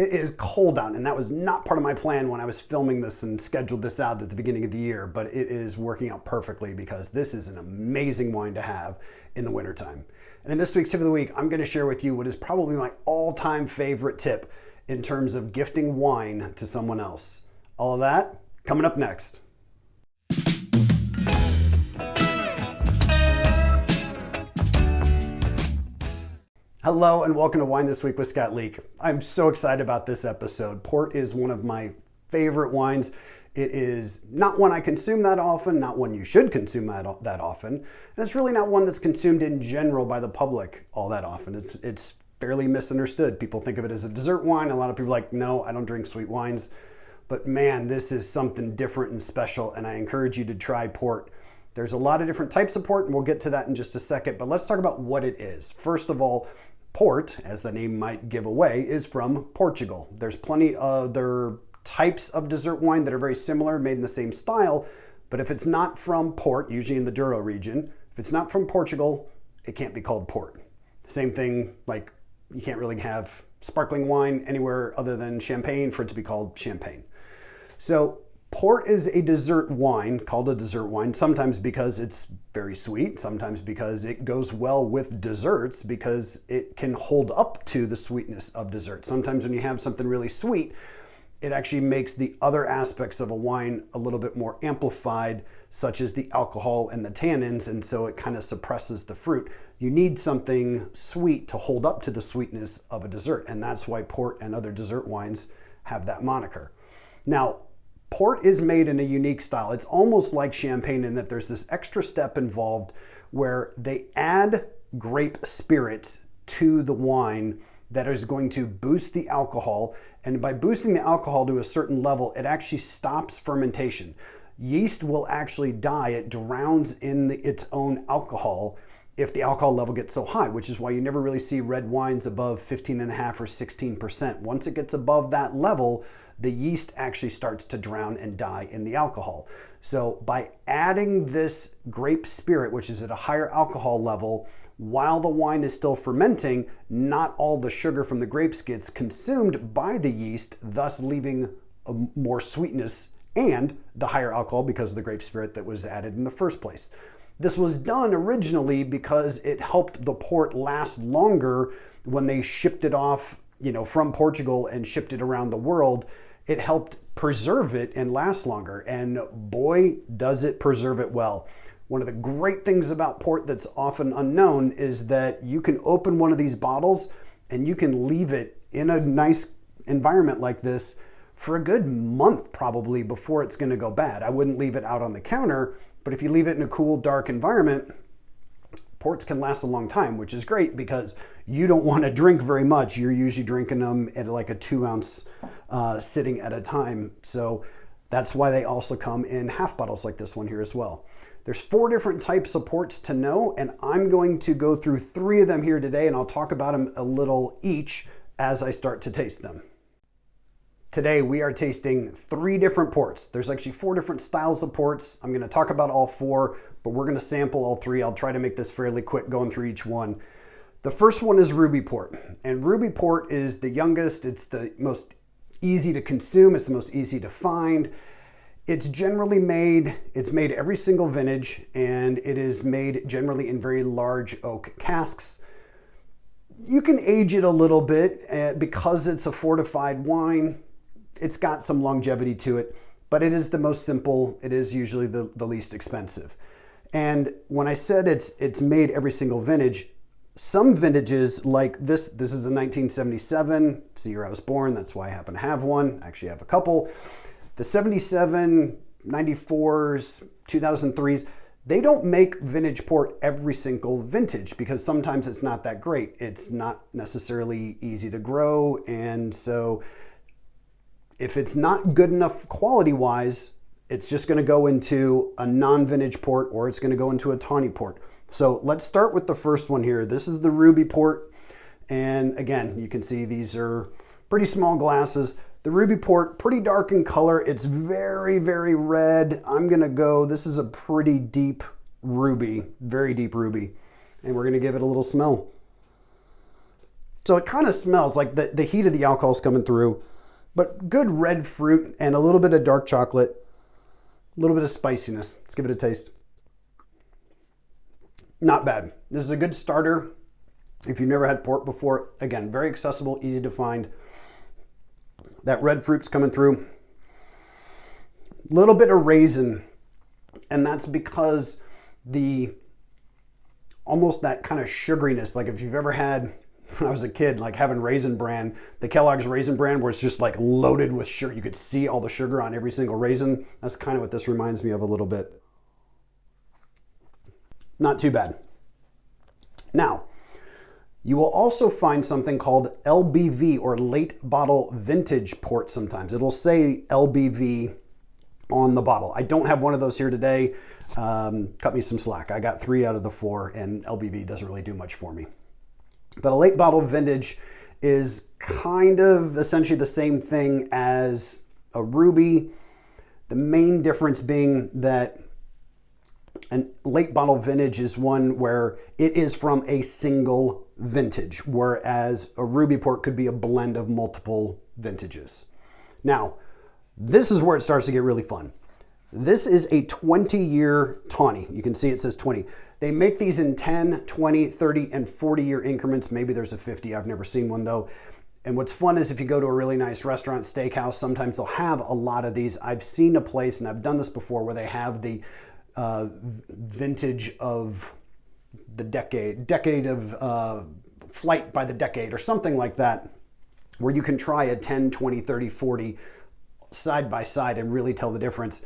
It is cold out, and that was not part of my plan when I was filming this and scheduled this out at the beginning of the year, but it is working out perfectly because this is an amazing wine to have in the wintertime. And in this week's tip of the week, I'm going to share with you what is probably my all-time favorite tip in terms of gifting wine to someone else. All of that coming up next. Hello and welcome to Wine This Week with Scott Leek. I'm so excited about this episode. Port is one of my favorite wines. It is not one I consume that often, not one you should consume that often, and it's really not one that's consumed in general by the public all that often. It's fairly misunderstood. People think of it as a dessert wine. A lot of people are like, no, I don't drink sweet wines. But man, this is something different and special, and I encourage you to try port. There's a lot of different types of port, and we'll get to that in just a second, but let's talk about what it is. First of all, port, as the name might give away, is from Portugal. There's plenty of other types of dessert wine that are very similar, made in the same style, but if it's not from port, usually in the Douro region, if it's not from Portugal, it can't be called port. Same thing, like you can't really have sparkling wine anywhere other than champagne for it to be called champagne. So port is a dessert wine, called a dessert wine, sometimes because it's very sweet, sometimes because it goes well with desserts because it can hold up to the sweetness of dessert. Sometimes when you have something really sweet, it actually makes the other aspects of a wine a little bit more amplified, such as the alcohol and the tannins, and so it kind of suppresses the fruit. You need something sweet to hold up to the sweetness of a dessert, and that's why port and other dessert wines have that moniker. Now, port is made in a unique style. It's almost like champagne in that there's this extra step involved where they add grape spirits to the wine that is going to boost the alcohol. And by boosting the alcohol to a certain level, it actually stops fermentation. Yeast will actually die. It drowns in its own alcohol if the alcohol level gets so high, which is why you never really see red wines above 15.5 or 16%. Once it gets above that level, the yeast actually starts to drown and die in the alcohol. So by adding this grape spirit, which is at a higher alcohol level, while the wine is still fermenting, not all the sugar from the grapes gets consumed by the yeast, thus leaving more sweetness and the higher alcohol because of the grape spirit that was added in the first place. This was done originally because it helped the port last longer when they shipped it off, from Portugal and shipped it around the world. It helped preserve it and last longer, and boy, does it preserve it well. One of the great things about port that's often unknown is that you can open one of these bottles and you can leave it in a nice environment like this for a good month probably before it's going to go bad. I wouldn't leave it out on the counter, but if you leave it in a cool, dark environment, ports can last a long time, which is great because you don't want to drink very much. You're usually drinking them at like a 2-ounce sitting at a time. So that's why they also come in half bottles like this one here as well. There's 4 different types of ports to know, and I'm going to go through 3 of them here today, and I'll talk about them a little each as I start to taste them. Today we are tasting 3 different ports. There's actually 4 different styles of ports. I'm going to talk about all 4, but we're going to sample all 3. I'll try to make this fairly quick going through each one. The first one is Ruby Port, and Ruby Port is the youngest. It's the most easy to consume. It's the most easy to find. It's made every single vintage, and it is made generally in very large oak casks. You can age it a little bit because it's a fortified wine. It's got some longevity to it, but it is the most simple. It is usually the least expensive. And when I said it's made every single vintage, some vintages like this is a 1977, it's the year I was born, that's why I happen to have one. Actually, I have a couple. The 77, 94s, 2003s, they don't make vintage port every single vintage because sometimes it's not that great. It's not necessarily easy to grow, and so if it's not good enough quality-wise, it's just going to go into a non-vintage port or it's going to go into a tawny port. So let's start with the first one here. This is the Ruby Port, and again, you can see these are pretty small glasses. The Ruby Port, pretty dark in color. It's very, very red. This is a pretty deep ruby, very deep ruby. And we're gonna give it a little smell. So it kind of smells like the heat of the alcohol is coming through, but good red fruit and a little bit of dark chocolate, a little bit of spiciness. Let's give it a taste. Not bad. This is a good starter. If you've never had port before, again, very accessible, easy to find. That red fruit's coming through. A little bit of raisin, and that's because almost that kind of sugariness, like if you've ever had, when I was a kid, like having Raisin Bran, the Kellogg's Raisin Bran, where it's just like loaded with sugar. You could see all the sugar on every single raisin. That's kind of what this reminds me of a little bit. Not too bad. Now, you will also find something called LBV, or late bottle vintage port sometimes. It'll say LBV on the bottle. I don't have one of those here today. Cut me some slack. I got 3 out of the 4, and LBV doesn't really do much for me. But a late bottle vintage is kind of essentially the same thing as a ruby. The main difference being that a late bottle vintage is one where it is from a single vintage, whereas a ruby port could be a blend of multiple vintages. Now, this is where it starts to get really fun. This is a 20-year tawny. You can see it says 20. They make these in 10, 20, 30, and 40-year increments. Maybe there's a 50. I've never seen one though. And what's fun is if you go to a really nice restaurant, steakhouse, sometimes they'll have a lot of these. I've seen a place, and I've done this before, where they have the vintage of the decade of flight by the decade or something like that, where you can try a 10, 20, 30, 40 side by side and really tell the difference.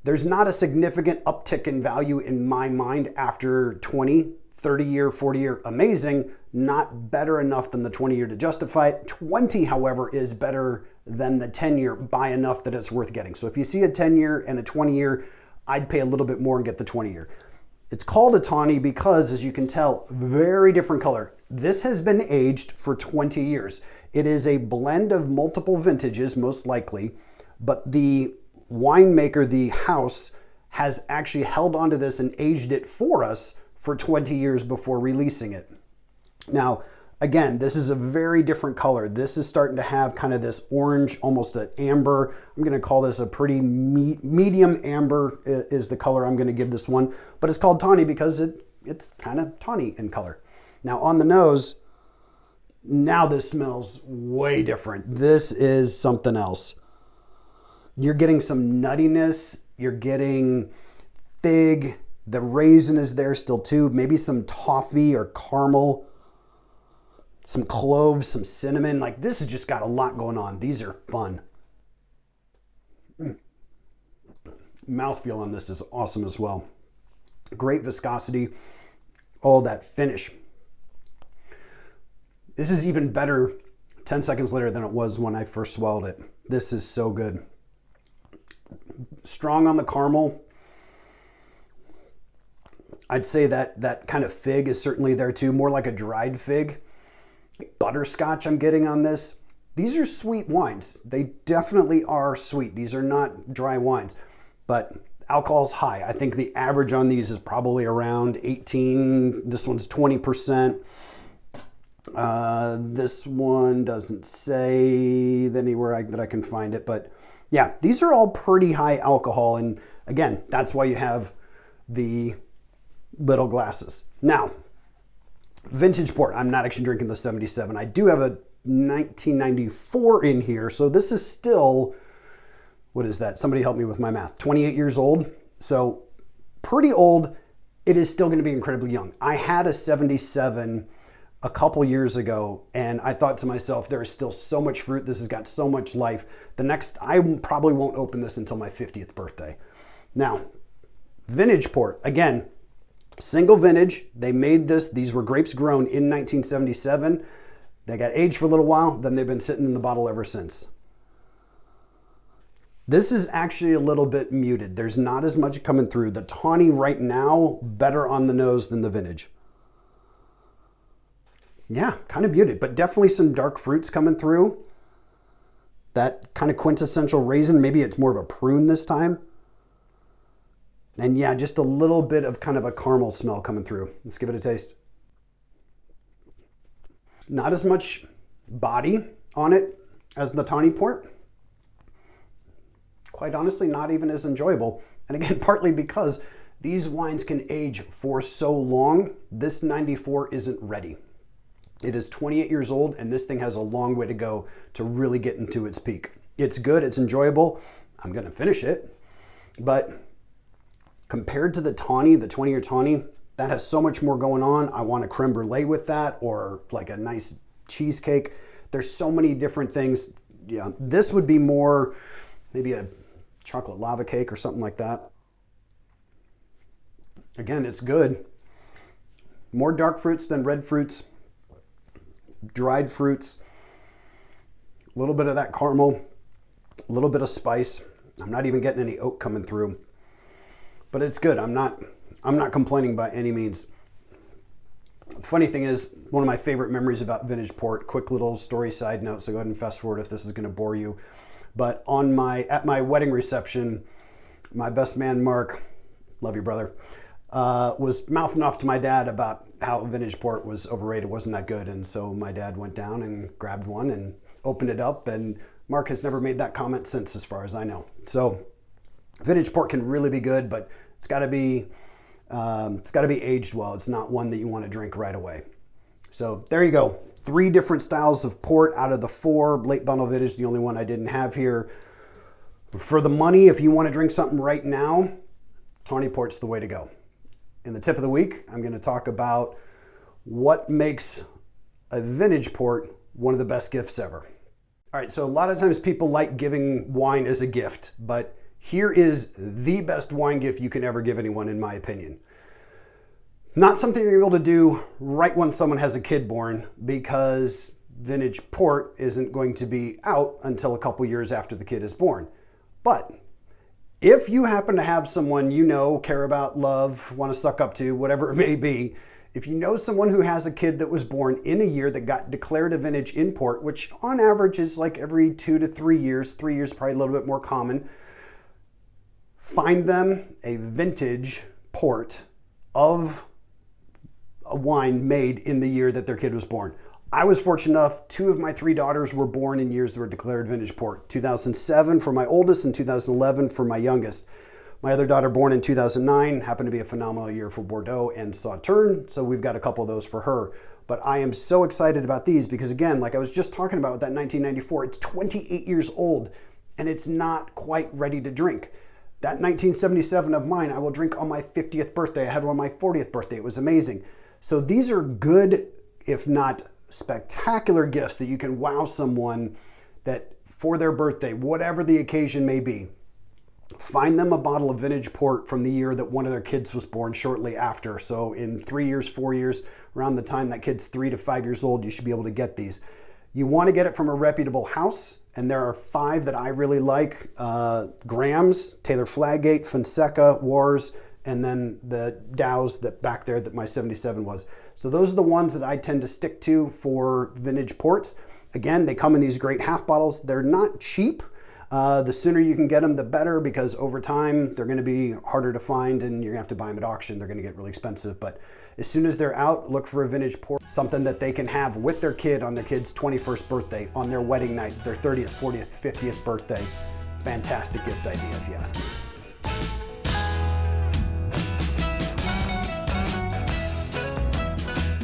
There's not a significant uptick in value in my mind after 20, 30 year, 40 year, amazing, not better enough than the 20 year to justify it. 20, however, is better than the 10 year by enough that it's worth getting. So if you see a 10 year and a 20 year, I'd pay a little bit more and get the 20 year. It's called a tawny because, as you can tell, very different color. This has been aged for 20 years. It is a blend of multiple vintages, most likely, but the winemaker, the house, has actually held onto this and aged it for us for 20 years before releasing it. Now, again, this is a very different color. This is starting to have kind of this orange, almost an amber. I'm going to call this a pretty medium amber is the color I'm going to give this one. But it's called tawny because it's kind of tawny in color. Now on the nose, now this smells way different. This is something else. You're getting some nuttiness. You're getting fig. The raisin is there still too. Maybe some toffee or caramel. Some cloves, some cinnamon. Like, this has just got a lot going on. These are fun. Mouthfeel on this is awesome as well. Great viscosity. Oh, that finish. This is even better 10 seconds later than it was when I first swallowed it. This is so good. Strong on the caramel. I'd say that kind of fig is certainly there too, more like a dried fig. Butterscotch I'm getting on this. These are sweet wines. They definitely are sweet. These are not dry wines, but alcohol's high. I think the average on these is probably around 18. This one's 20%. This one doesn't say anywhere that I can find it, but yeah, these are all pretty high alcohol. And again, that's why you have the little glasses. Now, vintage port. I'm not actually drinking the 77. I do have a 1994 in here. So this is still, what is that? Somebody help me with my math. 28 years old. So pretty old. It is still going to be incredibly young. I had a 77 a couple years ago, and I thought to myself, there is still so much fruit. This has got so much life. I probably won't open this until my 50th birthday. Now, vintage port. Again, single vintage. They made this. These were grapes grown in 1977. They got aged for a little while. Then they've been sitting in the bottle ever since. This is actually a little bit muted. There's not as much coming through. The tawny right now, better on the nose than the vintage. Yeah, kind of muted, but definitely some dark fruits coming through. That kind of quintessential raisin. Maybe it's more of a prune this time. And yeah, just a little bit of kind of a caramel smell coming through. Let's give it a taste. Not as much body on it as the Twany Port. Quite honestly, not even as enjoyable. And again, partly because these wines can age for so long, this 94 isn't ready. It is 28 years old, and this thing has a long way to go to really get into its peak. It's good, it's enjoyable. I'm gonna finish it, but compared to the Tawny, the 20-year Tawny, that has so much more going on. I want a creme brulee with that, or like a nice cheesecake. There's so many different things. Yeah, this would be more maybe a chocolate lava cake or something like that. Again, it's good. More dark fruits than red fruits, dried fruits, a little bit of that caramel, a little bit of spice. I'm not even getting any oak coming through, but it's good. I'm not complaining by any means. The funny thing is, one of my favorite memories about vintage port, quick little story side note, so go ahead and fast forward if this is going to bore you. But at my wedding reception, my best man, Mark, love you, brother, was mouthing off to my dad about how vintage port was overrated, wasn't that good. And so my dad went down and grabbed one and opened it up, and Mark has never made that comment since, as far as I know. So vintage port can really be good, but it's got to be aged well. It's not one that you want to drink right away. So there you go. 3 different styles of port out of the 4. Late bottle vintage, the only one I didn't have here. For the money, if you want to drink something right now, Twany Port's the way to go. In the tip of the week, I'm going to talk about what makes a vintage port one of the best gifts ever. All right, so a lot of times people like giving wine as a gift, but here is the best wine gift you can ever give anyone, in my opinion. Not something you're able to do right when someone has a kid born, because vintage port isn't going to be out until a couple years after the kid is born. But if you happen to have someone you know, care about, love, want to suck up to, whatever it may be, if you know someone who has a kid that was born in a year that got declared a vintage in port, which on average is like every 2 to 3 years, 3 years probably a little bit more common, find them a vintage port of a wine made in the year that their kid was born. I was fortunate enough, 2 of my 3 daughters were born in years that were declared vintage port. 2007 for my oldest and 2011 for my youngest. My other daughter, born in 2009, happened to be a phenomenal year for Bordeaux and Sauternes, so we've got a couple of those for her. But I am so excited about these because, again, like I was just talking about with that 1994, it's 28 years old and it's not quite ready to drink. That 1977 of mine, I will drink on my 50th birthday. I had one on my 40th birthday. It was amazing. So these are good, if not spectacular gifts that you can wow someone that for their birthday, whatever the occasion may be, find them a bottle of vintage port from the year that one of their kids was born shortly after. So in 3 years, 4 years, around the time that kid's 3 to 5 years old, you should be able to get these. You want to get it from a reputable house, and there are 5 that I really like. Graham's, Taylor Fladgate, Fonseca, Wars, and then the Dow's that back there that my 77 was. So those are the ones that I tend to stick to for vintage ports. Again, they come in these great half bottles. They're not cheap. The sooner you can get them, the better, because over time they're going to be harder to find and you're going to have to buy them at auction. They're going to get really expensive. But as soon as they're out, look for a vintage port, something that they can have with their kid on their kid's 21st birthday, on their wedding night, their 30th, 40th, 50th birthday. Fantastic gift idea, if you ask me.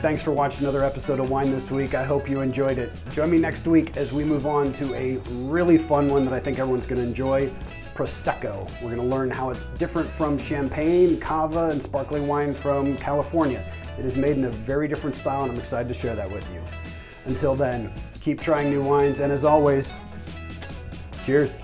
Thanks for watching another episode of Wine This Week. I hope you enjoyed it. Join me next week as we move on to a really fun one that I think everyone's going to enjoy, Prosecco. We're going to learn how it's different from champagne, cava, and sparkling wine from California. It is made in a very different style, and I'm excited to share that with you. Until then, keep trying new wines, and as always, cheers.